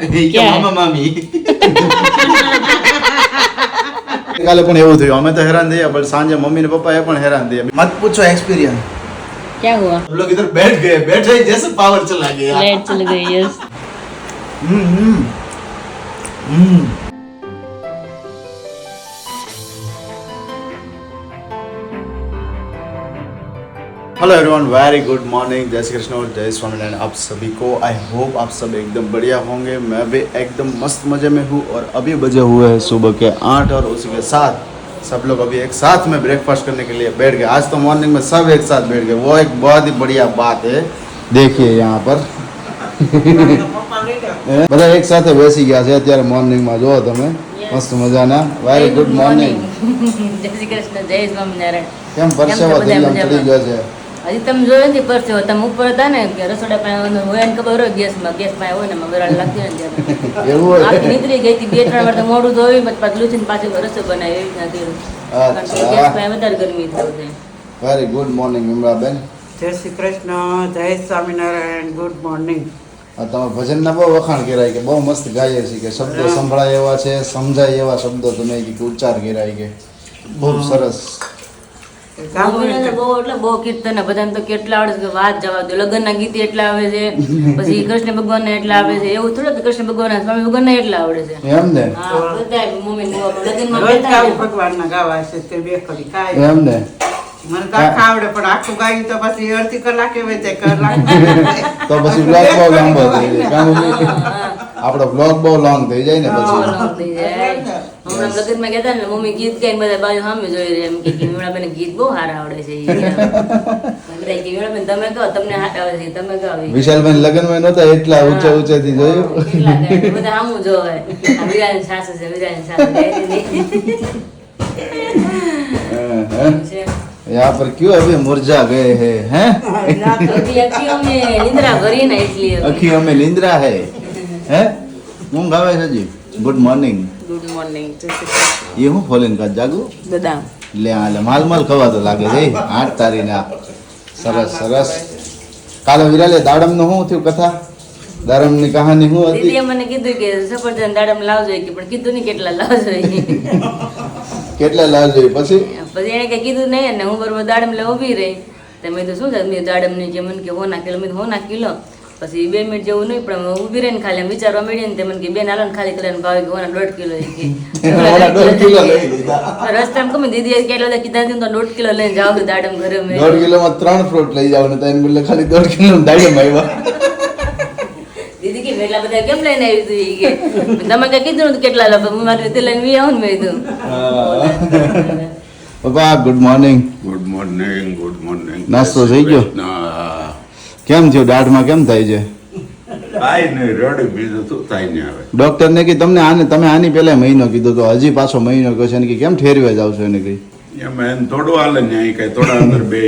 મામા મામી કાલે પણ એવું થયું અમે તો હેરાન થયા પણ સાંજે મમ્મી ને પપ્પા એ પણ હેરાન થયા મત પૂછો एक्सपीरियंस क्या हुआ हम लोग इधर बैठ गए बैठे ही जैसे पावर चला गया लाइट चल गई yes hello everyone very good morning जय श्री कृष्ण और जय स्वामीनारायण आप सभी को आई होप आप सब एकदम बढ़िया होंगे मैं भी एकदम मस्त मज़े में हूँ और अभी बजे हुए हैं सुबह के 8 और उसी के साथ सब लोग अभी एक साथ में ब्रेकफास्ट करने के लिए बैठ गए आज तो मॉर्निंग में सब एक साथ बैठ गए वो एक बहुत ही बढ़िया बात है देखिए यहाँ पर બધા એક સાથે બેસી ગયા છે અત્યારે મોર્નિંગ માં જો તમે મસ્ત મજાના વેરી ગુડ મોર્નિંગ જય શ્રી કૃષ્ણ જય સ્વામિનારાયણ કેમ પરસેવો એકદમ ચડી ગયો છે હજી તમે જોયો ને પરસેવો તમે ઉપર હતા ને કે રસોડા પાસે હોય ને ખબર હોય ગેસ માં હોય ને મગરાળ લાગતી ને ત્યારે એવું હોય આખી નીકળી ગઈ હતી 2-3 વાર તો મોડું ધોઈ પછી પાછું છે પાછું રસો બનાવી એવી રીતના કર્યું કારણ કે ગેસ પાસે વધારે ગરમી થાય છે વેરી ગુડ મોર્નિંગ વિમલાબેન જય શ્રી કૃષ્ણ જય સ્વામિનારાયણ ગુડ મોર્નિંગ તમે ભજનના બહુ વખાણ કરાય કે બહુ મસ્ત ગાઈએ છીએ કે શબ્દો સંભળાય એવા છે સમજાય એવા શબ્દો તમે કે ઉચ્ચાર કરાય કે ખૂબ સરસ બહુ એટલે બહુ કીર્તન બધાને તો કેટલા આવડે છે વાત જવા દો લગ્નના ગીત એટલા આવે છે પછી કૃષ્ણ ભગવાનને એટલા આવે છે એવું થોડું કે કૃષ્ણ ભગવાન સ્વામી ભગવાનને એટલા આવડે છે એમ ને હા બધા મમ્મી લગ્નમાં રોજ કહેતા ગાવું ભગવાનના ગાવા છે તે બે ખડી કાંઈ એમ ને મને તો આખા આવડે પણ આખું ગાયું તો પછી અડધી કલાકે હોય તે કલાક તો પછી બ્લોગ બહુ લાંબો થઈ જાય કામ આપણો બ્લોગ બહુ લોંગ થઈ જાય ને પછી હમણાં લગ્નમાં કહેતા ને મમ્મી ગીત ગાઈને બધા બાજુ સામે જોઈ રહ્યા એમ કે વીણાબેન ગીત બહુ સારા આવડે છે બધા કે વીણાબેન તમે કહો તમને હાથ આવે છે તમે કહો વિશાલભાઈ લગ્નમાં નહોતા એટલા ઊંચે ઊંચેથી જોયું બધા સામું જોવે વિરાજ સાસુ છે વિરાજ સાસુ છે यहाँ पर क्यों अभी मुरझा गए हैं अभी अखियों में निंद्रा भरी ना इसलिए अखियों में निंद्रा है हैं ઊંઘ આવે છે જી ગુડ મોર્નિંગ ગુડ મોર્નિંગ ये હું ફોલીન કા જાગુ બદામ લે આ લે માલ માલ ખવા તો લાગે છે 8 તારીખના સરસ સરસ કાલે વિરાલે દાડમ નું શું થયું કથા દાડમ ની કહાની શું હતી દીદીએ મને કીધું કે સફરજન દાડમ લાવજો કે પણ કીધું નહીં કેટલા લાવજો કેટલા લાલ જોઈ પછી એને કઈ કીધું નહીં અને હું બરોબર દાડમ લઈ ઉભી રહી તો મેં તો શું છે મેં દાડમ ની જે મને કે હોના કિલો મેં હોના કિલો પછી 2 મિનિટ જેવું નહીં પણ ઉભી રહીને ખાલી આમ વિચારવા માંડી ને તે મને કે બેન હાલો ને ખાલી કરીને ભાવે કે હોના 1.5 કિલો રસ્તામાં કમી દીદી કેટલા કીધા તો 1.5 કિલો લઈને જાવ દાડમ ઘરે મેં 1.5 કિલો માં 3 ફ્રૂટ લઈ જાવ ને તો એને બોલે ખાલી 1.5 કિલો દાડમ આવ્યા દીદી કે એટલા બધા કેમ લઈને આવી તું કે તમે કઈ કીધું ને કેટલા લો મારી રીતે લઈને વી આવું ને મેં કીધું પપ્પા ગુડ મોર્નિંગ ગુડ મોર્નિંગ નાસ્તો થઈ ગયો કેમ થયો દાઢમાં કેમ થાય છે કાંઈ નહીં રડી બીજું શું થાય ને આવે ડોક્ટર ને કે તમને તમે આની પહેલા મહિનો કીધો તો હજી પાછો મહિનો કહો છે ને કે કેમ ઠેરવે જાવ છો એને કઈ એમાં એને થોડું હાલે ને અહીં કઈ થોડા અંદર બે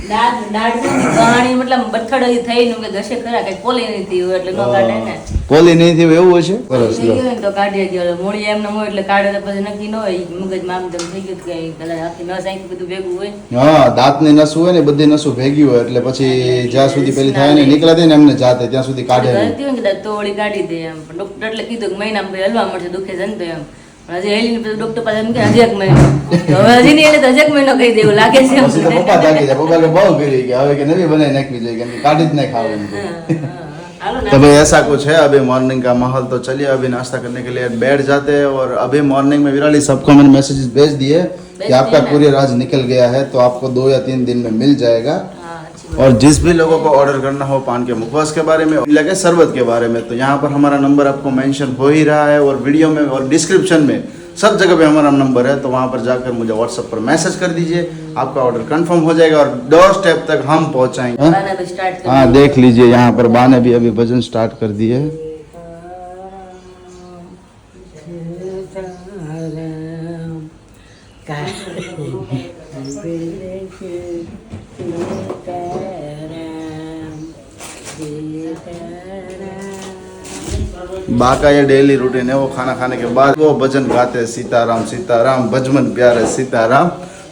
ગયા દાઢ કહાણી મતલબ બથડ થઈ નું કે ઘસે ખરા કઈ પોલી નહીં થયું એટલે નો કાઢે ને પોલી નહીં થયું એવું હશે સરસ થઈ ગયું ને તો કાઢી ગયો મોળી એમ ન હોય એટલે કાઢે તો પછી નક્કી ન હોય મગજમાં આમ તેમ થઈ ગયું કે કદાચ આખી નસ આખી બધું ભેગું હોય હા દાંતની નસ હોય ને બધી નસો ભેગી હોય એટલે પછી જ્યાં સુધી પેલી થાય ને નીકળે ને એમને જાતે ત્યાં સુધી કાઢે ધરતી હોય ને તોડી કાઢી દે એમ પણ ડોક્ટર એટલે કીધું કે મહિનામાં પછી હલવા મળશે દુખે છે ને તો એમ હજી હેલી પછી ડોક્ટર પાસે એમ કે હજી 1 મહિનો હવે હજી નહીં એટલે 1 મહિનો કહી દેવું લાગે છે પછી તો પપ્પા થાકી જાય પપ્પા બહુ કરી કે હવે કે નવી બનાવી નાખવી જોઈએ કે કાઢી જ નહીં ખાવું तो भाई ऐसा कुछ है अभी मॉर्निंग का माहौल तो चलिए अभी नाश्ता करने के लिए बैठ जाते हैं और अभी मॉर्निंग में विराली सबको मैंने मैसेजेस भेज दिए कि आपका कुरियर आज निकल गया है तो आपको 2 या 3 दिन में मिल जाएगा और जिस भी लोगों को ऑर्डर करना हो पान के मुखवास के बारे में लगे शरबत के बारे में तो यहाँ पर हमारा नंबर आपको मेंशन हो ही रहा है और वीडियो में और डिस्क्रिप्शन में सब जगह पे हमारा नंबर है तो वहाँ पर जाकर मुझे व्हाट्सएप पर मैसेज कर दीजिए आपका ऑर्डर कंफर्म हो जाएगा और डोर स्टेप तक हम पहुँचाएंगे हाँ देख लीजिए यहाँ पर बा ने भी अभी भजन स्टार्ट कर दिए बा का ये डेली रूटीन है वो खाना खाने के बाद वो भजन गाते हैं सीताराम सीताराम भजमन प्यारे सीताराम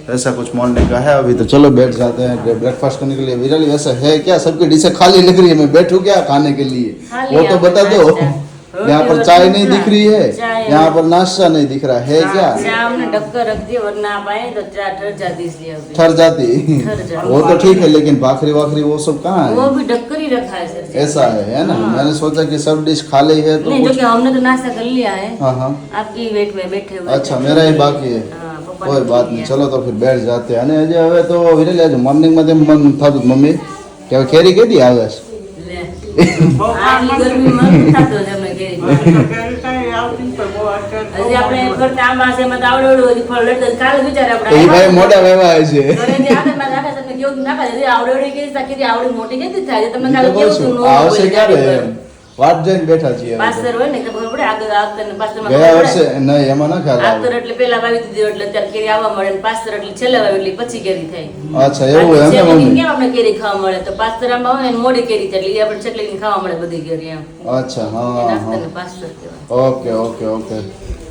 ऐसा कुछ मॉर्निंग का है अभी। तो चलो बैठ जाते हैं ब्रेकफास्ट करने के लिए। विराली ऐसा है क्या, सबकी डिशें खाली लग रही है, मैं बैठूं क्या खाने के लिए, खाली वो तो यहाँ बता पर दो। नाश्ता। यहाँ पर रोटी चाय और नहीं दूसरा। दिख रही है, चाय यहाँ पर नाश्ता नहीं दिख रहा है क्या, चाय हमने ढककर रख दिया वरना आप आए तो चाय ठहर जाती इसलिए अभी। ठहर जाती ठहर जाती। वो तो ठीक है, लेकिन भाखरी वाखरी वो सब कहाँ वो है? भी ढककर ही रखा है सर। ऐसा है ना। मैंने सोचा कि सब डिश खा ली है तो नहीं, जो कुछ। कि हमने तो नाश्ता कर लिया है, हाँ हाँ, आपकी वेट में बैठे हुए अच्छा थे। मेरा ही बाकी है। हाँ, पप्पा कोई ने बात किया। नहीं, चलो तो फिर बैठ जाते हैं। અને હજી હવે તો વિરેલી આજે મોર્નિંગમાં તેમ મન થતું મમ્મી કે હવે કેરી કેદી આવે છે? લે. આટલી ગરમીમાં નથી થતો જ અમને કેરી. તો કેરી કાંઈ આવતી જ પણ બહુ અત્યારે હજી આપણે ફરતા આંબા છે એમાં તો આવડે હજી ફળ લેતા કાલે વિચાર એ આપણે ભાઈ મોટા વહેવા છે. ઘરે જે આગળમાં રાખે તમને કેવું નાખે છે આવડે કેરી સાકી આવડી મોટી કેતી થાય છે તમને ઈ કાલે તો કહું કેવું છું, નું આવશે ક્યારે એમ વાટ જોઈને બેઠા છીએ હવે તો. પાસ્તર હોય ને તો ખબર પડે આગળ આગળ ને પાસ્તરમાં ગયા વર્ષે નહીં એમાં ન ખ્યાલ આવે. આગળ એટલે પેલા વાવી દીધી એટલે અત્યારે કેરી આવવા મળે ને પાસ્તર એટલે છેલ્લા વાવી એટલે પછી કેરી થાય. અચ્છા એવું એમ ને છેલ્લી મમ્મી? કેમ આપણે કેરી ખાવા મળે તો પાસ્તરામાં હોય ને મોડી કેરી થાય એટલે ઈ આપણે છેલ્લી ખાવા મળે બધી કેરી એમ અચ્છા હા નાસ્તા હા ને પાસ્તર કહેવાય. Okay okay okay.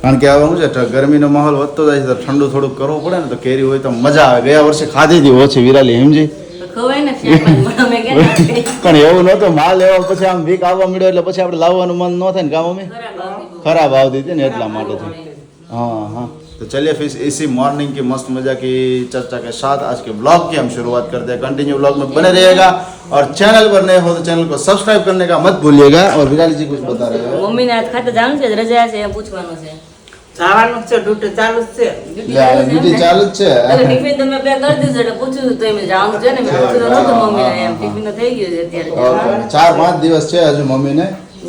કારણ કે હવે શું છે ગરમીનો માહોલ વધતો જાય છે તો ઠંડુ થોડુંક કરવું પડે ને તો કેરી હોય તો મજા આવે. ગયા વર્ષે ખાધી હતી ઓછી વિરાલી સમજી, તો ખવાય ને શ્યામ અમે કે પણ એવું નહોતું. માલ લેવા પછી આમ વીક આવવા મળ્યો એટલે પછી આપણે લાવવાનું મન ન થાય ને કામ મમ્મી, खराब आवती थी ना इतना माटे थे। हाँ हाँ तो चलिए फिर इसी मॉर्निंग की मस्त मजा की चर्चा के साथ आज के ब्लॉग की हम शुरुआत करते हैं। कंटिन्यू ब्लॉग में बने रहिएगा और चैनल पर नए हो तो चैनल को सब्सक्राइब करने का मत भूलिएगा। और विराली जी कुछ बता रहे हो? મમ્મી ને આજ ખાતે જાણું છે રજા છે એમ પૂછવાનું છે. જવાનું જ છે, ડ્યુટી ચાલુ જ છે. ડ્યુટી ચાલુ જ છે. એટલે ટિફિન તો મેં પેક કરી દીધું એટલે પૂછ્યું હતું તો એમ જાણું છે ને મેં પૂછ્યું નહોતું મમ્મીને એમ ટિફિન તો થઈ ગયું છે અત્યારે. ઓકે 4-5 દિવસ છે હજુ મમ્મીને.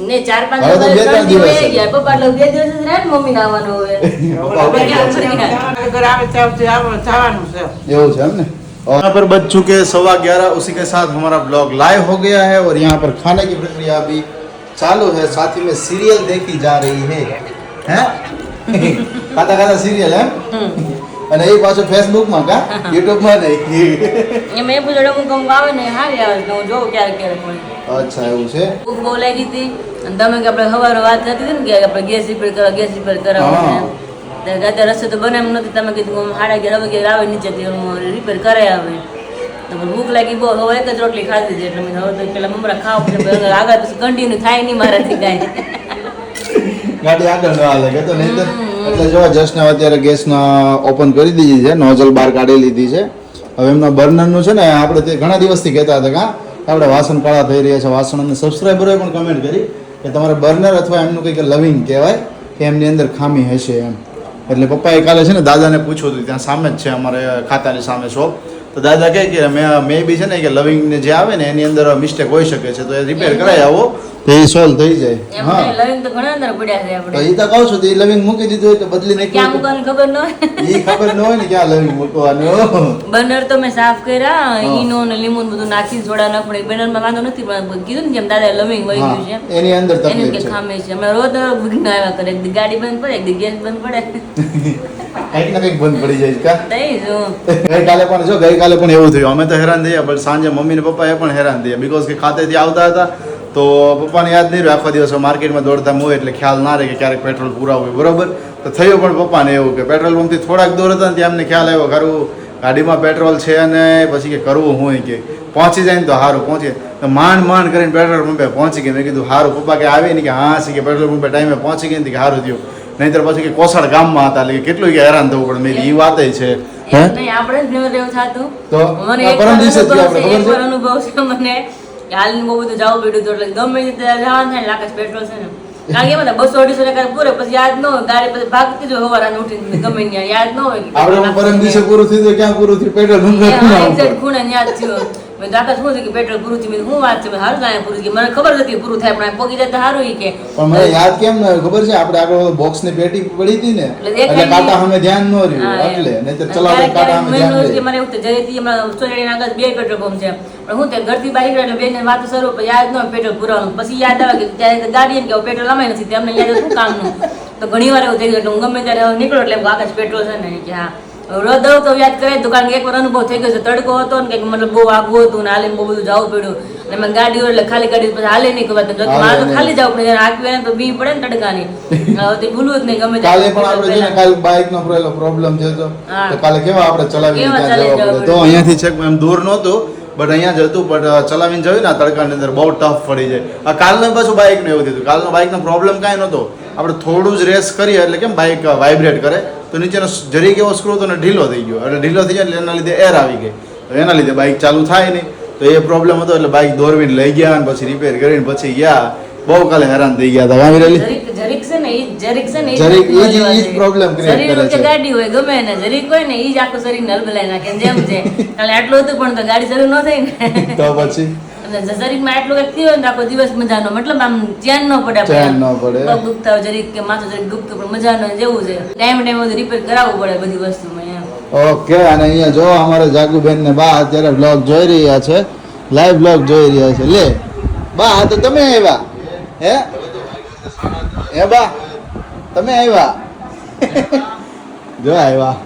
ને 4-5 હવે તો બે ત્રણ દિવસ દિવસ થઈ ગયા પપ્પા એટલે 2 દિવસ જ રહે ને મમ્મી ને આવવાનું હવે. ઘર આવે ત્યાંથી જવાનું છે. એવું છે એમ ને। और यहाँ पर बज चुके 11:15, उसी के साथ हमारा ब्लॉग लाइव हो गया है और यहाँ पर खाने की प्रक्रिया अभी चालू है। साथ ही में सीरियल देखी जा रही है हैं खाता खाता सीरियल है અને એ પાછું ફેસબુક માં કા યુટ્યુબ માં નહીં। એમ એ પૂછડે હું કહું આવે ને હારી આવે તો હું જોઉં ક્યારેક ક્યારેક મને અચ્છા એવું છે। ભૂખ બહુ લાગી હતી અને તમે કે આપણે સવારે વાત થતી હતી ને કે આપણે ગેસ રિપેર કરાવવા હા। અત્યારે રસ્તો તો બનાવ્યું નથી તમે કીધું હું 11:30 વાગે આવે નીચેથી હું રિપેર કરાવી આવે તો મને ભૂખ લાગી બહુ હવે એક જ રોટલી ખાધી હતી એટલે મેં હવે તો પેલા મમરા ખાવ પછી આગળ પછી કન્ટિન્યુ થાય નહીં મારાથી કાંઈ ગાડી આગળ ન હાલે કે તો નહીં તો એટલે જો જસ્ટ ને અત્યારે ગેસ ઓપન કરી દીધી છે, નોઝલ બહાર કાઢી લીધી છે। હવે એમના બર્નર નું છે ને આપણે તે ઘણા દિવસથી કહેતા હતા કે આપણે વાસણ કાળા થઈ રહ્યા છે। વાસણને સબસ્ક્રાઈબરોએ પણ કમેન્ટ કરી કે તમારે બર્નર અથવા એમનું કંઈક લવિંગ કહેવાય કે એમની અંદર ખામી હશે એમ। એટલે પપ્પાએ કાલે છે ને દાદાને પૂછ્યું હતું, ત્યાં સામે જ છે અમારે ખાતાની સામે શોપ, તો દાદા કહે કે મે બી છે ને કે લવિંગ ને જે આવે ને એની અંદર મિસ્ટેક હોઈ શકે છે તો એ રિપેર કરાવી આવો તો એ સોલ્વ થઈ જાય। એમ હા નહીં, લવિંગ તો ઘણા અંદર પડ્યા છે તો આપણે એ તો કહું છું તો એ લવિંગ મૂકી દીધું હોય તો બદલી ક્યાં નાખ્યું મૂકવાની ખબર ન હોય એ ખબર ન હોય ને ક્યાં લવિંગ મૂકવાનું। બર્નર તો મેં સાફ કર્યા હા। ઈનો ને લીંબુ ને બધું નાખીને સોડા ન પડે બર્નરમાં વાંધો નથી પણ કીધું ને જેમ દાદા લવિંગ વહી હા, ગયું છે એની અંદર એનું તકલીફ કે છે। ખામી છે અમે રોજ વિઘ્ન આવ્યા કરે એક દી ગાડી બંધ પડે એક દી ગેસ બંધ પડે કંઈક ને કંઈક બંધ પડી જાય કા। તઈ શું ગઈકાલે પણ એવું થયું, અમે તો હેરાન થયા પણ સાંજે મમ્મી ને પપ્પા એ પણ હેરાન થયા બીકોઝ કે ખાતેથી આવતા હતા તો પપ્પાને યાદ નહીં રહ્યું, આખો દિવસ માર્કેટમાં દોડતા હોય એટલે ખ્યાલ ના રહે કે ક્યારેક પેટ્રોલ પૂરા હોય બરોબર। તો થયું પણ પપ્પાને એવું કે પેટ્રોલ પંપથી થોડાક દૂર હતા ને ત્યાં અમને ખ્યાલ આવ્યો ખરું ગાડીમાં પેટ્રોલ છે અને પછી કે કરવું હોય કે પહોંચી જાય ને તો સારું પહોંચે તો માંડ કરીને પેટ્રોલ પંપે પહોંચી ગયા। મેં કીધું સારું પપ્પા કે આવી ને કે હા છે કે પેટ્રોલ પંપે ટાઈમે પહોંચી ગઈ ને કે સારું થયું, નહીંતર પછી કે કોસળ ગામમાં હતા એટલે કે કેટલું કે હેરાન થવું પડે। મેં એ વાત છે એમ નહીં આપણે જ ઘણું એવું થતું તો મને એક પરમ દિવસે જ અનુભવ આપણે છે, ખબર એક છે? વાર અનુભવ છે મને કે હાલને બહુ બધું જવું પડ્યું હતું એટલે ગમે તે જવાનું થાય ને લાખ પેટ્રોલ છે ને કારણ કે એમાં 200-250 ટકા પૂરે પછી યાદ ન હોય ગાડી પછી ભાગતી જ હોય સવારે ઉઠીને ગમે ત્યાં યાદ ન હોય કે આપણે પરમ દિવસે પૂરું થયું તો ક્યાં પૂરું થયું પેટ્રોલ એક્ઝેક્ટ ખૂણે યાદ થયું મેં દાખલ શું છે કે પેટ્રોલ પૂરું થયું મેં હું વાત છે સારું થાય પૂરું થયું મને ખબર હતી પૂરું થાય પણ પોગી જાય તો સારું ઈ કે પણ મને યાદ કેમ ન આવ્યું ખબર છે આપણે આગળ બોક્સ ની પેટી પડી હતી ને એટલે એટલે દેખાય કાંટા નહીં. સામે ધ્યાન ન રહ્યું હા, એમ. એટલે નહીંતર અને ચલાવતા ક્યારેક કાંટા સામે ક્યારેક ધ્યાન મને એવું રહે। થાય જયથી હમણાં ચોરાડીના આગળ 2 પેટ્રોલ પંપ છે પણ હું ત્યાં ઘરથી બહાર નીકળ્યા એટલે બેને વાતો શરૂ પણ યાદ ન હોય પેટ્રોલ પુરાવાનું પછી યાદ આવે કે ત્યારે ગાડી એમ કે હવે પેટ્રોલ અમાય નથી તેમને યાદ આવે શું કામનું તો ઘણી વાર એવું થઈ ગયું એટલે હું ગમે ત્યારે નીકળો એટલે એમ આકાશ પેટ્રોલ છે ને કે હા રોજ દઉં તો યાદ કરે તો કારણ કે એકવાર અનુભવ થઈ ગયો છે તડકો હતો ને કંઈક મતલબ બહુ આગવું હતું ને હાલીને બહુ બધું જવું પડ્યું એટલે મેં ગાડી હોય એટલે ખાલી ગાડી પછી હાલે નહીં કહેવાય તો મારે તો ખાલી જવું પડે આંકવી તો બી પડે ને તડકાની તે ભૂલવું જ નહીં ગમે કાલે પણ આપણે છે ને કાલે બાઇક નો પ્રોબ્લેમ થયો તો હા. તો કાલે કેવા આપણે ચલાવીને કેવા ત્યાં જવા ચાલી પડે તો અહીંયાથી છેક એમ દૂર નહોતું બટ અહીંયા જ હતું બટ ચલાવીને જવું ને તડકાની અંદર બહુ ટફ પડી જાય આ કાલનું પાછું બાઇક ને એવું થયું કાલનો બાઇકનો પ્રોબ્લેમ કાંઈ નહોતો આપણે થોડું જ રેસ કરીએ એટલે કેમ બાઇક વાઇબ્રેટ કરે તો નીચેનો જરીક એવો સ્ક્રૂ તો ઢીલો થઈ ગયો એટલે ઢીલો થઈ જાય એટલે એના લીધે એર આવી ગઈ તો એના લીધે બાઇક ચાલુ થાય નહીં તો એ પ્રોબ્લેમ હતો એટલે બાઇક દોરવીને લઈ ગયા અને પછી રિપેર કરીને પછી ગયા બહુ કાલે હેરાન થઈ ગયા હતા કાં વિરાલી જરીક છે ને ઈ જરીક છે ને જરીક ઈ જ problem create શરીર કરે વચ્ચે છે. ગાડી હોય ગમે ને જરીક હોય ને ઈ જ આખું શરીરને હલબલાઈ નાખે જેમ છે કાલે આટલું હતું પણ તો ગાડી શરૂ ન થઈ ને તો પછી અને શરીરમાં આટલું કંઈક થયું હોય ને તો આખો દિવસ મજાનો મતલબ આમ ચેન ન પડે આપણે. ચેન ન પડે. પગ દુખતા હોય જરીક કે માથું જરીક દુખતું પણ મજાનો જેવું છે ટાઈમ બધું રિપેર કરાવવું પડે બધી વસ્તુમાં એમ. ઓકે અને અહીંયા જો અમારે જાગુબેન ને બા અત્યારે બ્લોગ જોઈ રહ્યા છે લાઈવ બ્લોગ જોઈ રહ્યા છે લે બા આ તો તમે આવ્યા હે બા તમે આવ્યા જો આવ્યા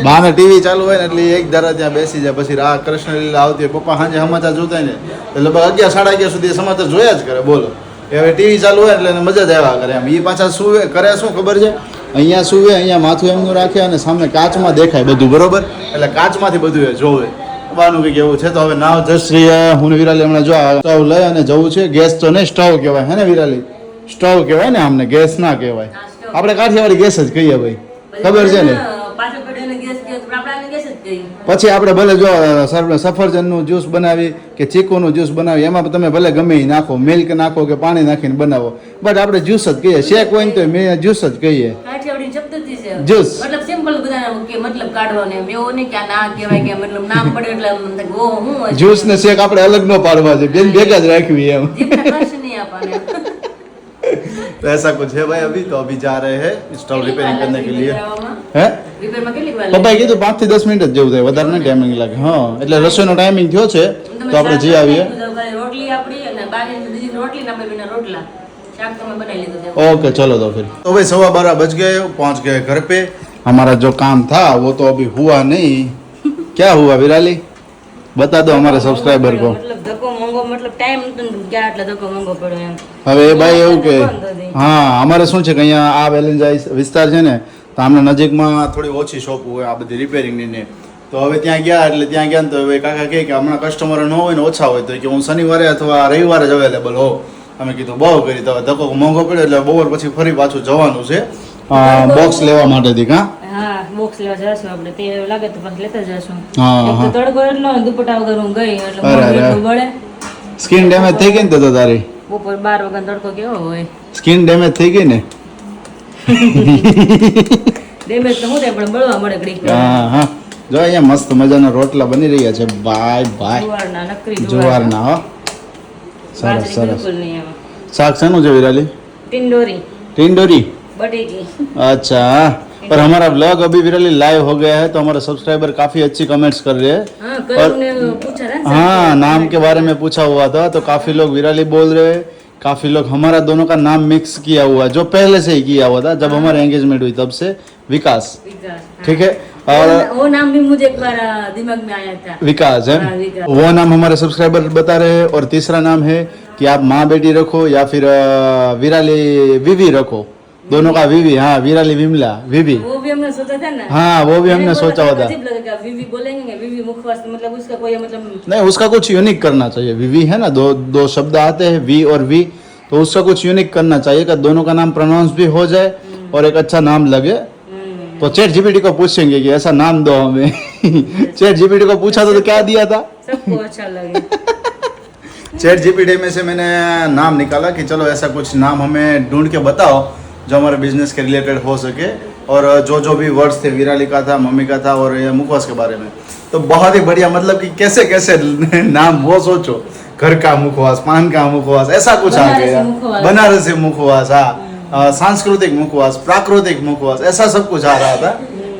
બાને ટીવી ચાલુ હોય ને એટલે એક ધારા ત્યાં બેસી જાય પછી આ કૃષ્ણલીલા આવતી હોય પપ્પા સાંજે સમાચાર જોતા હોય ને એટલે લગભગ 11 સાડા 11 સુધી સમાચાર જોયા જ કરે બોલો એ હવે ટીવી ચાલુ હોય એટલે એને મજા જ આવ્યા કરે એમ એ પાછા સુવે કરે શું ખબર છે અહીંયા સુવે અહીંયા માથું એમનું રાખે અને સામે કાચમાં દેખાય બધું બરોબર એટલે કાચમાંથી બધું એ જોવે બાનું કંઈક એવું છે તો હવે નાવ જશ્રી હું ને વિરાલી હમણાં જો સ્ટવ લઈ અને જવું છે ગેસ તો નહીં સ્ટવ કહેવાય હે ને વિરાલી સ્ટવ કહેવાય ને આમને ગેસ ના કહેવાય આપણે કાઠિયાવાડી ગેસ જ કહીએ ભાઈ ખબર છે ને પાછળ પેઢીને ગેસ કહે તો આપણે આને ગેસ જ કહીએ. પછી આપણે ભલે જો સફરજનનું જ્યુસ બનાવી કે ચીકુનું જ્યુસ બનાવી એમાં તમે ભલે ગમે એ નાખો મિલ્ક નાખો કે પાણી નાખીને બનાવો બટ આપણે જ્યુસ જ કહીએ શેક હોય ને તો મેં જ્યુસ જ કહીએ કાઠિયાવાડી શબ્દથી છે જ્યુસ. મતલબ સિમ્પલ બધાને કે મતલબ કાઢવાનો એમ એવું નહીં કે આ ના કહેવાય કે મતલબ નામ પડે એટલે આમ થાય કે ઓ હું હશે. જ્યુસ ને શેક આપણે અલગ ન પાડવા છે બેન ભેગા જ રાખવી એમ જીભને કષ્ટ નહીં આપવાને. तो ऐसा कुछ है भाई अभी तो अभी जा रहे हैं स्टव रिपेयरिंग करने के लिए હે રિપેરમાં કેટલી વાર પપ્પાએ કીધું 5 થી 10 મિનિટ જ જેવું થાય વધારે નહીં ટાઈમિંગ લાગે હા એટલે રસોઈનો ટાઈમિંગ થયો છે તો આપણે જઈ આવીએ રોટલી આપણી અને બાકી બીજી રોટલી ના બેબીના રોટલા શાક તમે બનાવી લીધું છે. ओके चलो तो फिर तो भाई 12:15 बज गए पहुंच गए घर पे हमारा जो काम था वो तो अभी हुआ नहीं क्या हुआ विराली बता दो हमारे सब्सक्राइबर को મતલબ ધક્કો મોંઘો મતલબ ટાઈમ નતો ને ગયા એટલે ધક્કો મોંઘો પડ્યો એમ. હવે એ ભાઈ એવું કે હા અમારે શું છે કે અહીંયા આ વેલેન્જાઈ વિસ્તાર છે ને તો આમને નજીકમાં થોડી ઓછી શોપ હોય આ બધી રિપેરિંગની ને તો હવે ત્યાં ગયા એટલે ત્યાં ગયા ને તો હવે કાકા કહે કે હમણાં કસ્ટમર ન હોય ને ઓછા હોય તો કે હું શનિવારે અથવા રવિવારે જ અવેલેબલ હોઉં અમે કીધું બહુ કરી તો હવે ધક્કો મોંઘો પડ્યો એટલે બપોર પછી ફરી પાછું જવાનું છે બોક્સ લેવા માટેથી કાં હા બોક્સ લેવા જશું આપણે તે લાગે તો પછી લેતા જશું. હા, એક તો હા. તડકો એટલો ને દુપટ્ટા વગર હું ગઈ એટલે અરે, મોઢું અરે. એટલું બળે. સ્કિન ડેમેજ થઈ ગઈ ને તો તારી બપોર 12 વાગ્યા તડકો કેવો હોય સ્કિન ડેમેજ થઈ ગઈ ને ડેમેજ તો હું થાય પણ બળવા મળે ઘડીક વાર. હા હા જો અહીંયા મસ્ત મજાના રોટલા બની રહ્યા છે ભાઈ ભાઈ જુવારના નકરી જુવારના હો સરસ બાજરી સરસ બિલકુલ નહીં એમાં. શાક શેનું છે વિરાલી ટિંડોરી टिंडोरी बटेगी. अच्छा पर हमारा ब्लॉग अभी विरली लाइव हो गया है तो हमारे सब्सक्राइबर काफी अच्छी कमेंट्स कर रहे हैं हाँ कल हमने पूछा था ना हाँ नाम के बारे में पूछा हुआ था तो काफी लोग विराली बोल रहे हैं काफी लोग हमारा दोनों का नाम मिक्स किया हुआ है जो पहले से ही किया हुआ था जब हमारे एंगेजमेंट हुई तब से विकास विकास, हाँ। ठीक है और वो नाम भी मुझे एक बार दिमाग में आया था. विकास है हाँ, विकास. वो नाम हमारे सब्सक्राइबर बता रहे हैं और तीसरा नाम है कि आप माँ बेटी रखो या फिर विराली विवी रखो दोनों का विवी हाँ विराली विमला विवी वो भी हमने सोचा था ना. हाँ वो भी हमने मैंने सोचा बोला हुआ था अजीब लगेगा विवी बोलेंगे विवी मुखवास मतलब उसका कोई मतलब नहीं उसका कुछ यूनिक करना चाहिए विवी है ना दो शब्द आते हैं वी और वी तो उसका कुछ यूनिक करना चाहिए कि दोनों का नाम प्रोनाउंस भी हो जाए और एक अच्छा नाम लगे तो चैट जीपीटी को पूछेंगे कि ऐसा नाम दो हमें चैट जीपीटी को पूछा तो क्या दिया था सबको अच्छा लगे. चैट जीपीटी में से मैंने नाम निकाला कि चलो ऐसा कुछ नाम हमें ढूंढ के बताओ जो हमारे बिजनेस के रिलेटेड हो सके और जो भी वर्ड्स थे विराली का था मम्मी का था और ये मुखवास के बारे में तो बहुत ही बढ़िया मतलब कि कैसे कैसे नाम वो सोचो घर का मुखवास पान का मुखवास ऐसा कुछ आ बनारसी गया मुखवास. बनारसी मुखवास हाँ सांस्कृतिक मुखवास प्राकृतिक मुखवास ऐसा सब कुछ आ रहा था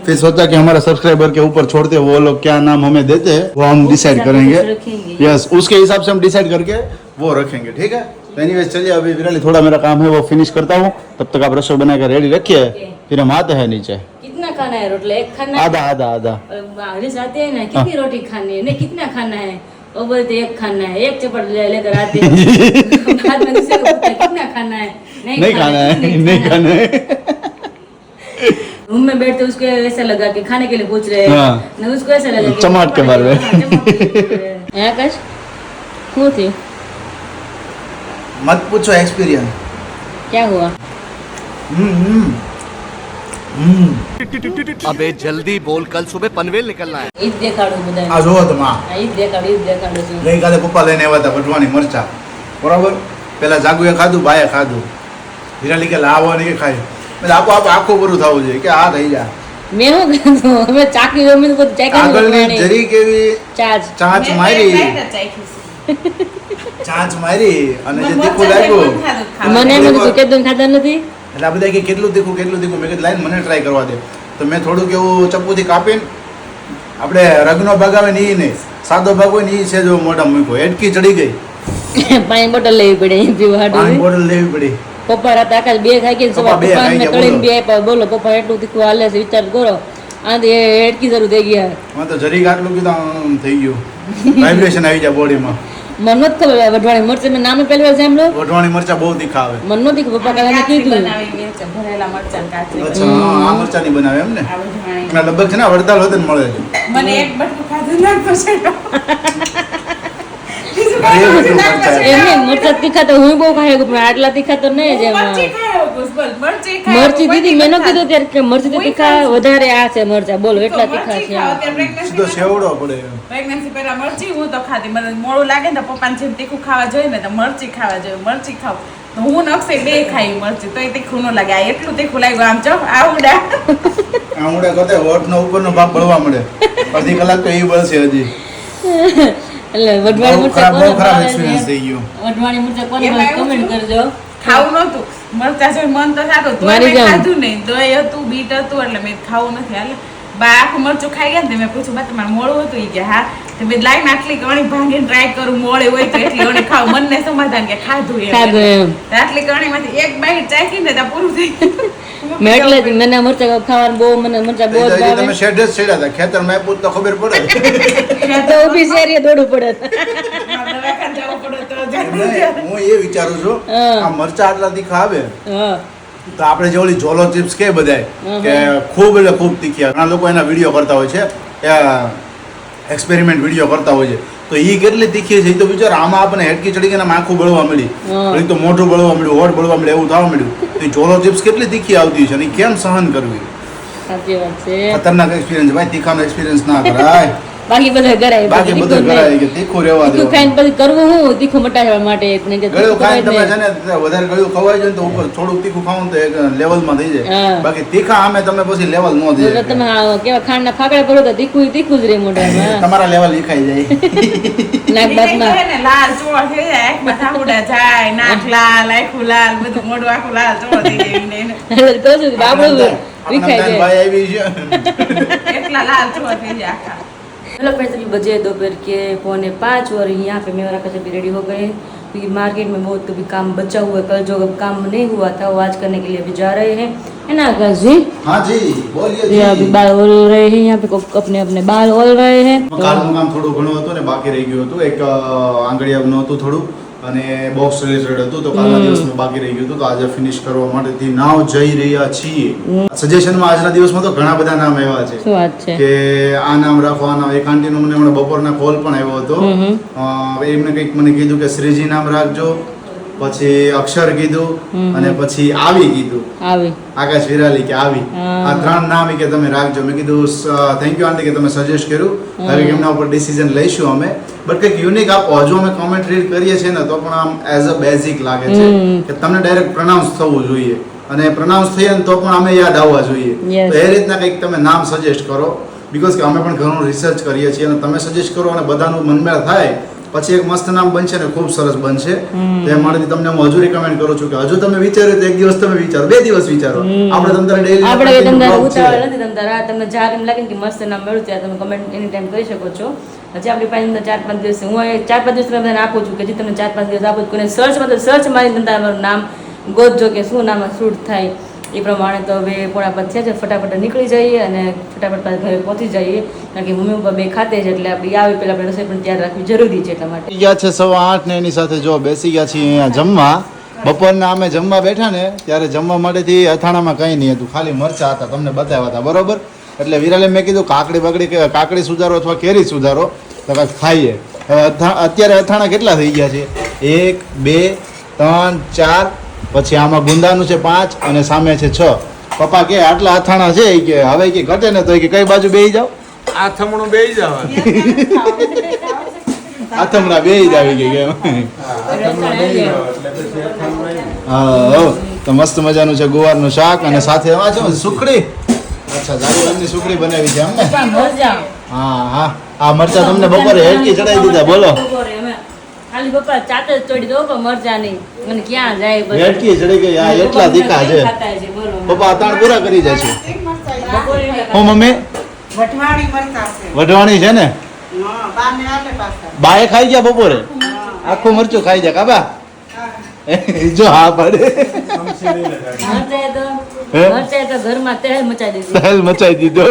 फिर सोचा कि हमारे सब्सक्राइबर के ऊपर छोड़ते वो लोग क्या नाम हमें देते हैं वो हम डिसाइड हिसाब से करेंगे कुछ रखेंगे. यस उसके हिसाब से हम डिसाइड करके वो रखेंगे ठीक है तो एनीवेज चलिए अभी विराली थोड़ा मेरा काम है वो फिनिश करता हूँ तब तक आप रसोई बना कर रेडी रखिए फिर हम आते हैं नीचे कितना खाना है रोटला एक खाना है? आधा आधा आधा और बाहर से आते हैं ना कितनी रोटी खानी है नहीं कितना खाना है वो बोलते एक खाना है, एक चपट लेकर आते हैं। बाद में दूसरे को पूछते हैं, कितना खाना है? नहीं खाना है, नहीं खाना है। रूम में बैठते उसको ऐसा लगा कि खाने के लिए पूछ रहे हैं, हाँ। न उसको ऐसा लगा कि चमाट के मारे। हाँ, चमाट के पूछ रहे हैं। हैं आकाश? શું થયું? मत पूछो एक्सपीरियंस। क्या हुआ? अबे जल्दी बोल, कल सुबह पनवेल निकलना है। ઈજ દેખાડું બધાને. આ જોવો તમે આ. હા, ઈજ દેખાડું છું. ગઈકાલે પપ્પા લઈને આવ્યા હતા વઢવાની મરચા, બરાબર? પેલા જાગુએ ખાધું, બાએ ખાધું, હિરાલી કે લાવો ને કે ખાય, એટલે આપો આખું પૂરું થવું જોઈએ કે આ થઈ જાય. મેં શું કીધું? હવે ચાકી જમીન બધું ચાકી આગળની જરીક એવી ચાર્જ. ચાંચ મેં મારી, તો એક જ ચાખ્યું છે. ચાંચ મારી અને જે મને તીખું મરચાં લાગ્યું જેવું ખાધું ખાવા. મને એમ હતું કે તું ખાતા નથી. એટલે આ બધા કે કેટલું તીખું મેં કીધું લાઈન મને ટ્રાય કરવા દે, તો મેં થોડુંક એવું ચપ્પુથી કાપીને આપણે રગનો ભાગ આવે ને એ નહીં, સાદો ભાગ હોય ને એ છે જો મોઢા મૂક્યો, એટકી ચડી ગઈ, પાણી બોટલ લેવી પડે એ પીવા પાણી હાટું. બોટલ લેવી પડી. પપ્પા રાતે આકાશ બે ખાઈ ગયા પપ્પા સવાર બે પપ્પા ખાઈ મેં ગયા, તળીને બોલો. બે આપ્યા. બોલો પપ્પા એટલું તીખું હાલે છે વિચાર કરો. આ તો એટકી જરૂર થઈ ગયા. મને તો જરીક આટલું કીધું આમ થઈ ગયું, વાઇબ્રેશન આવી જાય બોડીમાં. મને નથી ખબર વઢવાણી મરચાં મેં નામે પહેલી વાર સાંભળ્યું. વઢવાણી મરચા બહુ તીખા આવે. મને નહોતી ખબર. પપ્પા કાલે કાચી કીધું. બનાવી મેં છે, ભરેલા મરચાં કાચી. અચ્છા હા, આ મરચાની બનાવે એમ ને? આ વઢવાણી. અને લગભગ છે ને વડતાલ હોતે ને મળે છે. મને એક બટકું ખાધું ના પછી બીજું અરે, કાંઈ બધું ના મરચાં. પછી. એમ નહીં, મરચાં તીખા તો હું બહુ ખાઈ શકું, પણ આટલા તીખા તો નહીં જ એમાં. મરચી ખાયો બસ, બોલ, મરચી ખાયો. મરચી દીદી મેં ન કીધું ત્યારે કે મરચી તો કોઈ તીખા ખાય છે. વધારે આ છે મરચા. બોલો એટલા તો તીખા મરચી છે. ખાઓ, ત્યારે pregnancy સીધો માં સેવડો પડે. પ્રેગ્નન્સી પહેલા મરચી હું તો ખાતી, મને મોડું લાગે ને તો પપ્પાને જેમ તીખું ખાવા જોઈએ ને તો મરચી ખાવા જોઈએ, મરચી ખાવ તો હું ને અક્ષય બે ખાઈ મરચી તો એ તીખું ન લાગે. આ એટલું તીખું લાગ્યું આમ ચો આવડા. આમળે કરતે હોઠનો ઉપરનો ભાગ બળવા મળે, અડધી કલાક તો એ બળશે હજી. એટલે વઢવાણી બહુ મરચાં ખરાબ કોને ભાવે experience છે? થઈ ગયો. વઢવાણી મરચાં કોને એમાં ભાવે? એવું કમેન્ટ હતું. કરજો. ખાવું નહોતું મરચા જોઈ મન તો થતું તો મારી મેં જેમ. ખાધું નહીં, દહીં હતું, બીટ હતું, એટલે મેં ખાવું નથી. હાલે બા આખું મરચું ખાઈ ગયા ને તો મેં પૂછ્યું બા તમારે મોડું હતું? ઈ કે હા. તો મેં લાઈન આટલી ઘણી ભાંગીને ટ્રાય કરું મોડે હોય તો એટલી ઘણી ખાવ, મનને સમાધાન કે ખાધું ખાધું એમ. આટલી ઘણીમાંથી એક બાઈટ ચાખી ને ત્યાં પૂરું થઈ ગયું. મેં એટલે જ મને મરચાં ખાવાનું બહુ મને મરચાં બહુ જ એ તો હજી ભાવે. તમે શેઢે જ છેડ્યા હતા, ખેતરમાં આપ્યું તો ખબર પડે. તો ઊભી શેરીએ દોડવું પડે. દવાખાને જવું પડે તો જ. નહીં, હું એ વિચારું છું હા. આ મરચા આટલા તીખા આવે હા તો આપણે જે ઓલી જોલો ચિપ્સ કે બધાય કે ખૂબ એટલે ખૂબ તીખી આવે. ઘણા લોકો એના વિડીયો કરતા હોય છે, એક્સપેરિમેન્ટ વિડીયો કરતા હોય છે, તો એ કેટલી તીખી છે એ તો વિચાર. આમાં આપણને હેડકી ચડી ગઈ ને આખું બળવા મળી, હા. પછી તો મોઢું બળવા મળ્યું, હોઠ બળવા મળ્યું, એવું થવા મળ્યું. તો એ જોલો ચિપ્સ કેટલી તીખી આવતી છે અને ઈ કેમ સહન કરવી? સાચી વાત છે. ખતરનાક એક્સપિરિયન્સ ભાઈ, તીખાનો એક્સપિરિયન્સ ના કરાય. બાકી બધા કરાય. બાકી બધું કરાય કે તીખું રહેવા તીખું દો. ખાઈને પછી કરવું હું તીખું મટાડવા માટે એક ને કે ગળ્યું તીખું ખાઈને તમે ખવાય જ છે ને વધારે ગળ્યું ખવાય છે ને તો ઉપર થોડુંક તીખું ખાવું ને તો એક લેવલમાં થઈ જાય. હા. બાકી તીખા આમે તમે પછી લેવલ ન થઈ નહીં. તો જાય. તમે આ કેવા ખાંડના ફાકડા કરો તો તીખું તીખું જ રહે મોઢામાં. તમારા લેવલ લીખાઈ જાય. નાક ઈ બાકમાં. કહે ને લાલ ચોળ થઈ જાય, આંખમાં ધાબુડા જાય, નાક લાલ, આખું લાલ, બધું મોઢું આખું લાલ ચોળ થઈ જાય એને. એટલે કહું છું બાબડું આપણા વિખાઈ ત્યાં જાય. ભાઈ આવી છે. એટલા લાલ ચોળ થઈ જાય આખા. हेलो फ्रेंड्स, अभी बजे दोपहर के 4:45 और यहाँ पे मैं और आकाश अभी रेडी हो गए क्योंकि मार्केट में बहुत अभी काम बचा हुआ है. कल जो काम नहीं हुआ था वो आज करने के लिए अभी जा रहे हैं, है ना आकाश जी? હા જી બોલીએ ये अभी જી. बाल ओल रहे हैं, यहाँ पे अपने अपने बाल ओल रहे हैं. तो કાલનું કામ થોડું ઘણું હતું ને બાકી રહી ગયું હતું. એક આંગળીયાનું હતું થોડું અને બોક્સ રિલેટેડ હતું, તો કાલના દિવસમાં બાકી રહી ગયું હતું, તો આજે ફિનિશ કરવા માટેથી નાવ જઈ રહ્યા છીએ. સજેશનમાં આજના દિવસમાં તો ઘણા બધા નામ આવ્યા છે શું વાત છે? કે આ નામ રાખો, આ નામ. એક આંટીનો મને હમણાં બપોરના કોલ પણ આવ્યો હતો. એમને કંઈક મને કીધું કે શ્રીજી નામ રાખજો, પછી અક્ષર કીધું અને પછી આવી કીધું, આવી આકાશ વિરાલી કે આવી. હા. આ ત્રણ નામ ઈ કે તમે રાખજો. મેં કીધું થેન્ક યુ આંટી કે તમે સજેસ્ટ કર્યું, હવે એમના ઉપર ડિસિઝન લઈશું અમે. બટ કંઈક યુનિક આપો. હજુ અમે કોમેન્ટ રીડ કરીએ છીએ ને તો પણ આમ એઝ અ બેઝિક લાગે છે કે તમને ડાયરેક્ટ પ્રનાઉન્સ થવું જોઈએ, અને પ્રનાઉન્સ થઈએ ને તો પણ અમે યાદ આવવા જોઈએ. Yes. તો એ રીતના કંઈક તમે નામ સજેસ્ટ કરો, બીકોઝ કે અમે પણ ઘણું રિસર્ચ કરીએ છીએ અને તમે સજેસ્ટ કરો અને બધાનું મનમેળ થાય પછી એક મસ્ત નામ બનશે ને ખૂબ સરસ બનશે. તે માટે તમને હું હજુ રિકમેન્ડ કરું છું કે હજુ તમે વિચાર્યું તો એક દિવસ તમે વિચારો, 2 દિવસ વિચારો. આપણે તમને ડેઈલી આપણે તમને ઉતાવળ નથી. તમને જ્યારે એમ લાગે ને કે મસ્ત નામ મળ્યું ત્યારે તમે કમેન્ટ એની ટાઈમ કરી શકો છો. હજી આપણી પાસે 4-5 દિવસ, હું 4-5 દિવસ તમને આપું છું કે જે તમને 4-5 દિવસ આપું છું. સર્ચ મારી તમારું નામ ગોતજો કે શું નામ શૂટ થાય. એ પ્રમાણે તો હવે 4:30 છે ફટાફટ નીકળી જઈએ અને ફટાફટ પાછા ઘરે પહોંચી જઈએ કારણ કે મમ્મી પપ્પા બે ખાતે છે એટલે આપણે આવે પહેલાં આપણે રસોઈ પણ તૈયાર રાખવી જરૂરી છે એટલા માટે. ગયા છે 8:15 ને એની સાથે જો બેસી ગયા છીએ અહીંયા જમવા. બપોરના અમે જમવા બેઠા ને ત્યારે જમવા માટેથી અથાણામાં કંઈ નહીં હતું, ખાલી મરચા હતા, તમને બતાવ્યા હતા બરોબર. એટલે વિરાલે મેં કીધું કાકડી સુધારો અથવા કેરી સુધારો તો કાંઈક ખાઈએ. હવે અત્યારે અથાણા કેટલા થઈ ગયા છે? 1 2 3 4, પછી આમાં ગુંદાનું છે 5 અને સામે છે 6. પપ્પા કે આટલા અથાણા છે કે હવે કે ઘટે ને તો કે કઈ બાજુ બેસી જાવ? આથમણું બેહી જવાનું. આથમણા બેસી જ આવી ગઈ કેમ? આથમણું બેહી જવાનું એટલે પછી આથમણું નહીં. હા તો મસ્ત મજાનું છે ગુવારનું શાક અને સાથે એમાં છે સુખડી. અચ્છા જારીવારની સુખડી બનાવી છે અમને. હા આ મરચા તમને બપોરે હેડકી ચડાવી દીધા બોલો. ખાલી પપ્પા ચાટ જ તોડી દો પણ મરચા નહીં મને ક્યાં જાય બધું. હેડકી ચડી ગઈ આ એટલા દીકા છે. પપ્પા અતાણ પૂરા કરી જાય છે. હું મમ્મી વઢવાણી છે ને બાએ ખાઈ ગયા બપોરે આખું મરચું ખાઈ જાય કાબા જો હા પડે મરચાએ તો ઘરમાં તહેલ મચાઈ દીધી. तहल मचाई दीदो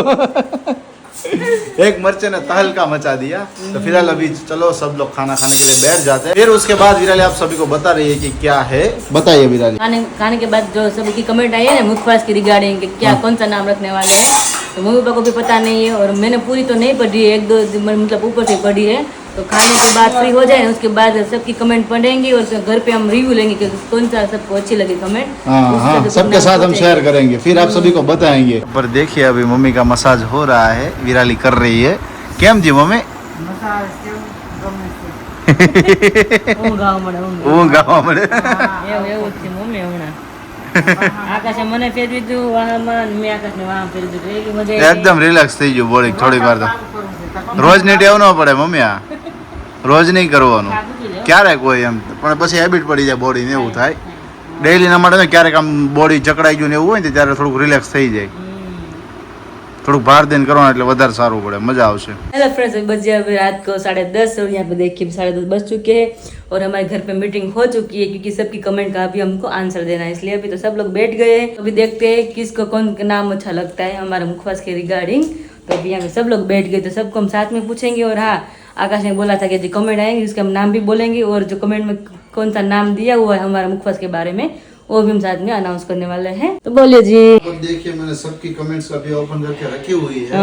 एक मरचे ने तहलका मचा दिया. तो फिलहाल अभी चलो सब लोग खाना खाने के लिए बैठ जाते हैं. फिर उसके बाद विराली आप सभी को बता रही है कि क्या है. बताइए विराली. खाने के बाद जो सभी की कमेंट आई है ना मुखवास की रिगार्डिंग कि क्या कौन सा नाम रखने वाले हैं तो मम्मी पापा को भी पता नहीं है और मैंने पूरी तो नहीं पढ़ी है, 1-2 मतलब ऊपर से पढ़ी है. तो खाने के बाद फ्री हो जाए उसके बाद सबकी कमेंट पढ़ेंगे और घर पे हम रिव्यू लेंगे कि कौन सा सबको अच्छी लगी कमेंट. हाँ सबके साथ हम शेयर करेंगे फिर आप सभी को बताएंगे. पर देखिए अभी मम्मी का मसाज हो रहा है, विराली कर रही है. કેમ જી મમ્મી? ઊંઘ આવવા મળે. ઊંઘ આવવા મળે. એવું જ છે મમ્મી હમણાં. આકાશે મને ફેરવી દીધું વાહમાં મેં આકાશને વાહ ફેરવી દીધું એટલી મજા આવી. એકદમ રિલેક્સ થઈ ગયું બોડી થોડીક વાર તો. રોજ ની ટેવ ન પડે મમ્મી, આ રોજ નહીં કરવાનું, ક્યારેક હોય એમ પણ પછી હેબિટ પડી જાય બોડી ને એવું થાય. ડેઈલી ના માટે ક્યારેક આમ બોડી ચકડાઈ ગયું ને એવું હોય ને ત્યારે થોડુંક રિલેક્સ થઈ જાય. થોડુંક ભાર દઈને કરવાનું એટલે વધારે સારું પડે, મजा આવશે. हेलो फ्रेंड्स, बजे अभी रात को 10:30 और यहाँ पे देखिए 10:30 बज चुके हैं और हमारे घर पे मीटिंग हो चुकी है क्योंकि सबकी कमेंट का अभी हमको आंसर देना है, इसलिए अभी तो सब लोग बैठ गए हैं. अभी देखते हैं किसको कौन नाम अच्छा लगता है हमारे मुखवास के रिगार्डिंग. तो अभी यहाँ पे सब लोग बैठ गए तो सबको हम साथ में पूछेंगे. और हाँ, आकाश ने बोला था कि जो कमेंट आएंगे उसके हम नाम भी बोलेंगे और जो कमेंट में कौन सा नाम दिया हुआ है हमारे मुखवास के बारे में वो भी हम साथ में अनाउंस करने वाले हैं. तो बोलिए जी. अब देखिए मैंने सबकी कमेंट्स अभी ओपन करके रखी हुई है.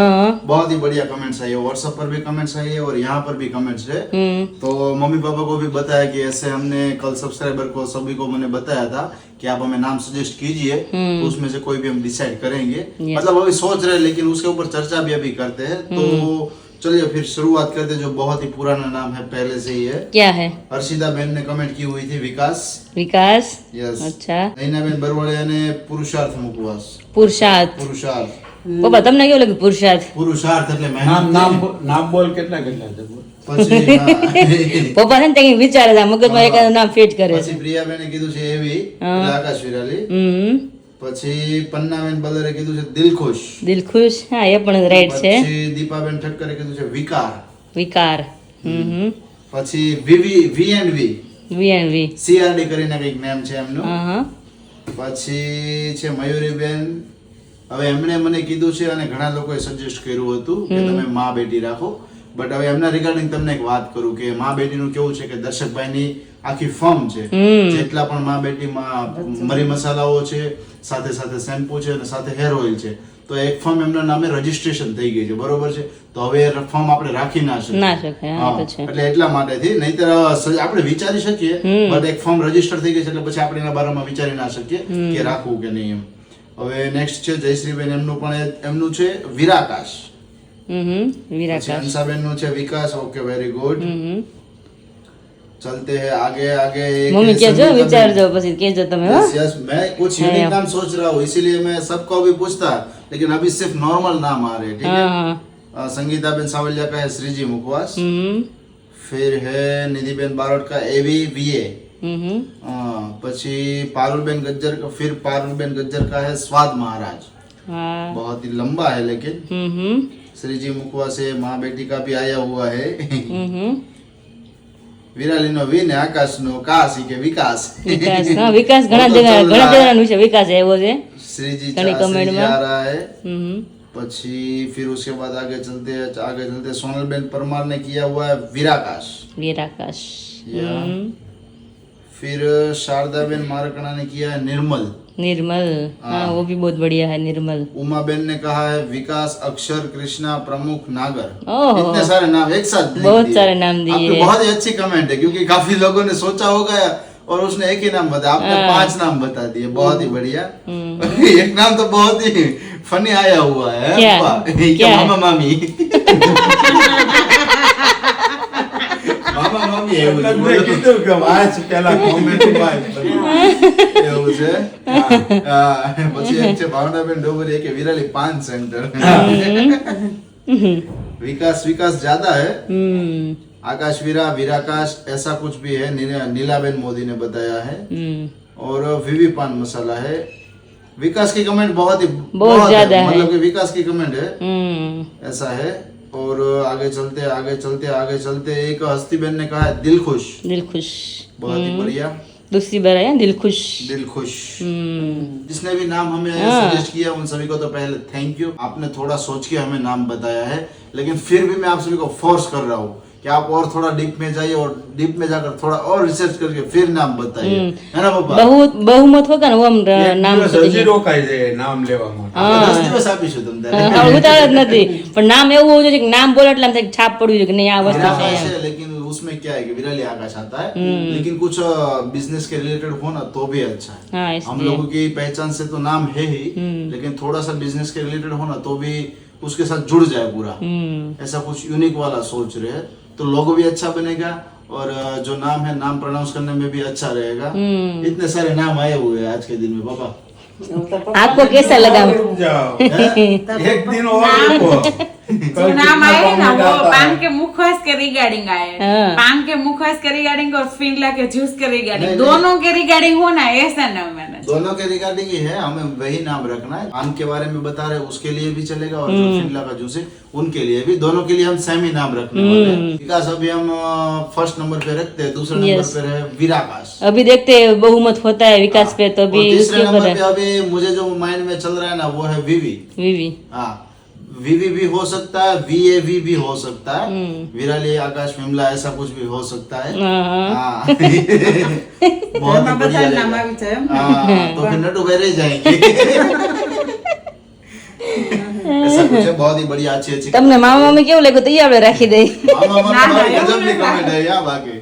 बहुत ही बढ़िया कमेंट्स आई है, व्हाट्सएप पर भी कमेंट्स आई है और यहाँ पर भी कमेंट्स है. तो मम्मी पापा को भी बताया कि ऐसे हमने कल सब्सक्राइबर को सभी को मैंने बताया था कि आप हमें नाम सजेस्ट कीजिए तो उसमें से कोई भी हम डिसाइड करेंगे. मतलब अभी सोच रहे हैं लेकिन उसके ऊपर चर्चा भी अभी करते हैं. तो चलिए फिर शुरुआत करते हैं. जो बहुत ही पुराना नाम है पहले से ही है. क्या है? हर्षिता बहन ने कमेंट की हुई थी विकास. यस. अच्छा. नैना बेन बरवड़िया ने पुरुषार्थ मुखवास. પુરુષાર્થ. પપ્પા તમને કેવું લાગે પુરુષાર્થ? પુરુષાર્થ એટલે નામ બોલ કેટલા છે બોલ. પછી પપ્પા છે ને કંઈક વિચારે છે મગજમાં એકાદ નામ ફિટ કરે છે. પછી પ્રિયાબેને કીધું છે એવી આકાશ વિરાલી. પછી પન્નાબેન બલરે કીધું છે દિલખુશ. દિલખુશ, હા એ પણ રાઈટ છે. પછી દીપાબેન ઠક્કરે કીધું છે વિકાર. વિકાર. પછી વી વીએનવી સીઆરડી કરીને કંઈક નામ છે એમનું. પછી છે મયુરીબેન. હવે એમણે મને કીધું છે અને ઘણા લોકોએ સજેસ્ટ કર્યું હતું કે તમે માં બેટી રાખો. બટ હવે એમના રિગાર્ડિંગ તમને એક વાત કરું કે માં બેટીનું કેવું છે કે દર્શકભાઈની આખી ફર્મ છે. જેટલા પણ માં બેટીમાં મરી મસાલાઓ છે, સાથે સાથે શેમ્પુ છે અને સાથે હેર ઓઇલ છે, તો એક ફર્મ એમના નામે રજીસ્ટ્રેશન થઈ ગઈ છે, બરોબર છે. તો હવે એ ફર્મ આપણે રાખી ના શકીએ. એટલે એટલા માટેથી નહીતર આપણે વિચારી શકીએ બટ એક ફર્મ રજીસ્ટર થઈ ગઈ છે એટલે પછી આપણે એના બારામાં વિચારી ના શકીએ કે રાખવું કે નહીં એમ. હવે નેક્સ્ટ છે જયશ્રીબેન, એમનું પણ એમનું છે વિરાકાશ. હંસાબેન નું છે વિકાસ. Okay, very good. चलते हैं आगे आगे. मम्मी केजो विचार दो પછી केजो તમે. यस मैं कुछ यूनिक नाम सोच रहा हूँ इसीलिए मैं सबको अभी पूछता लेकिन अभी सिर्फ नॉर्मल नाम आ रहे हैं. ठीक है. संगीता बेन सावलिया का है श्रीजी मुखवास. फिर है निधिबेन बारोट का एवी वीए. પછી पारुलबेन गज्जर का, फिर पारुलबेन गज्जर का है स्वाद महाराज. बहुत ही लंबा है लेकिन. श्रीजी मुखवास से माँ बेटी का भी आया हुआ है. વિરાલીનો વી ને આકાશનો કાશ કે વિકાસ. વિકાસ ઘણા જણાનું છે વિકાસ એવો છે. श्रीजी ઘણી चा comment श्रीजी માં. आ रहा है हम्म પછી फिर उसके बाद आगे चलते सोनलबेन परमार ने किया हुआ है वीराकाश वीराकाश या। फिर शारदाबेन मारकणा ने किया है निर्मल निर्मल हाँ वो भी बहुत बढ़िया है निर्मल उमाबेन ने कहा है विकास अक्षर कृष्णा प्रमुख नागर ओह। इतने सारे नाम एक साथ लिख बहुत दिए। सारे नाम दिए आपकी हैं। बहुत ही अच्छी कमेंट है क्योंकि काफी लोगों ने सोचा होगा और उसने एक ही नाम बताया आपने 5 नाम बता दिए बहुत ही बढ़िया एक नाम तो बहुत ही फनी आया हुआ है क्या? वाह, क्या है? मामा मामी મામા મામી એવું છે. મેં કીધું કે વાંચ પેલા comment વાંચ. એવું છે હા, પછી એક છે ભાવનાબેન ડોગરી કે વિરાલી 5 સેન્ટર विकास ज्यादा है आकाश वीराकाश ऐसा कुछ भी है नीलाबेन मोदी ने बताया है और विवी पान मसाला है विकास की कमेंट बहुत बहुत ज्यादा है। मतलब कि विकास की कमेंट है ऐसा है और आगे चलते एक हस्तीबेन ने कहा है दिल खुश बहुत ही बढ़िया दूसरी बार आया दिल खुश जिसने भी नाम हमें सजेस्ट किया उन सभी को तो पहले थैंक यू आपने थोड़ा सोच के हमें नाम बताया है लेकिन फिर भी मैं आप सभी को फोर्स कर रहा हूँ कि आप और थोड़ा डीप में जाइए और डीप में जाकर थोड़ा और रिसर्च करके फिर नाम बताइए है ना पापा बहुमत होगा ना वो हम નામ એક દિવસ હજી રોકાઈ જાય નામ લેવા માટે. 10 દિવસ આપીશું તમને ઉતાર જ નથી પણ નામ એવું હોવું જોઈએ કે નામ બોલે એટલે આમ થાય કે છાપ પડવી જોઈએ કે નહીં આ વસ્તુ છે विराकाश है लेकिन उसमें क्या है कि विराली आकाश आता है लेकिन कुछ बिजनेस के रिलेटेड हो ना तो भी अच्छा है हाँ हम इसलिए लोगों की पहचान से तो नाम है ही लेकिन थोड़ा सा बिजनेस के रिलेटेड हो ना तो भी उसके साथ जुड़ जाए पूरा ऐसा कुछ यूनिक वाला सोच रहे हैं तो लोगो भी अच्छा बनेगा और जो नाम है नाम प्रोनाउंस करने में भी अच्छा रहेगा इतने सारे नाम आए हुए हैं आज के दिन में पापा आपको कैसा लगा रुक जाओ. એક દિન और रुको. जो नाम आए ना वो पान के मुखवास के रिगार्डिंग आए हाँ। पान के मुखवास के रिगार्डिंग और फिंगला के जूस के रिगार्डिंग नहीं, दोनों के रिगार्डिंग हो ना ऐसा नाम मैंने दोनों के रिगार्डिंग ही है हमें वही नाम रखना है आम के बारे में बता रहे हैं उसके लिए भी चलेगा और जो फिंगला का जूस है उनके लिए भी दोनों के लिए हम सेम ही नाम रखने वाले हैं विकास अभी हम फर्स्ट नंबर पे रखते हैं दूसरे नंबर Yes. पे है वीराकाश अभी देखते हैं बहुमत होता है विकास पे तो और अभी तीसरे उसके नंबर ऊपर पे अभी मुझे जो माइंड में चल रहा है ना वो है विवी वीवी हाँ विवी भी हो सकता है VAV भी हो सकता है विराली आकाश विमला ऐसा कुछ भी हो सकता है हाँ बहुत ही बढ़िया नाम रहेगा। આવી છે એમ? हाँ तो फिर नटू भाई रह जाएंगे ऐसा कुछ है बहुत ही बढ़िया अच्छी अच्छी તમને મામા મમ્મી કેવું લાગ્યું તો એ આપણે રાખી દઈ मामा ना, ना, मामा એવું गजब की નથી कमेंट है यहाँ बाकी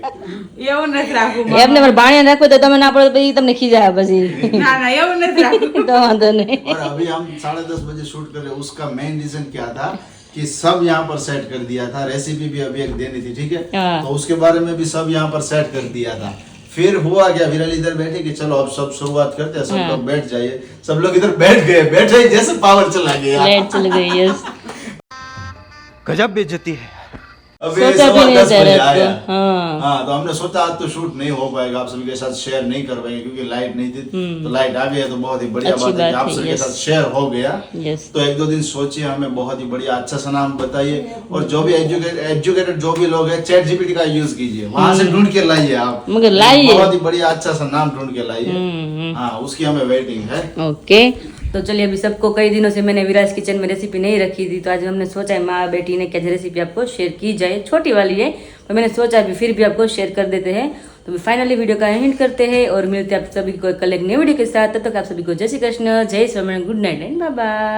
એવું નથી રાખવું એમને મારે ભાણિયા રાખવું તો તમે ના પડો તો પછી તમને ખીજાય પછી ના ના એવું નથી રાખવું તો વાંધો નહીં और अभी हम 10:30 बजे शूट कर रहे हैं उसका मेन रीजन क्या था कि सब यहाँ पर सेट कर दिया था रेसिपी भी अभी एक देनी थी ठीक है हाँ। तो उसके बारे में भी सब यहाँ पर सेट कर दिया था फिर हुआ क्या विराली इधर बैठे कि चलो अब सब शुरुआत करते हैं सब हाँ। लोग बैठ जाइए सब लोग इधर बैठ गए बैठे ही जैसे पावर चला गया લાઈટ ચલી ગઈ યસ गजब बेइज्जती है अभी सोचा भी नहीं 10:15 था बजे रात आया को हाँ हाँ तो हमने सोचा आज तो शूट नहीं हो पाएगा आप सभी के साथ शेयर नहीं कर पाएंगे क्योंकि लाइट नहीं थी तो लाइट आ गई है तो बहुत ही बढ़िया अच्छी बात है कि बात आप है, सभी के yes. साथ शेयर हो गया यस तो 1-2 दिन सोचिए हमें बहुत ही बढ़िया अच्छा सा नाम बताइए और जो भी एजुकेटेड जो भी लोग हैं चैट जीपीटी का यूज कीजिए वहां से ढूंढ के लाइए आप मगर लाइए। बहुत ही बढ़िया अच्छा सा नाम ढूंढ के लाइए हाँ उसकी हमें वेटिंग है ओके तो चलिए अभी सबको कई दिनों से मैंने विराज किचन में रेसिपी नहीं रखी थी तो आज हमने सोचा है माँ बेटी ने क्या रेसिपी आपको शेयर की जाए छोटी वाली है तो मैंने सोचा अभी फिर भी आपको शेयर कर देते हैं तो फाइनली वीडियो का एंड करते हैं और मिलते हैं आप सभी को कल एक नई वीडियो के साथ तब तक आप सभी को जय श्री कृष्ण जय Swami good night and bye bye.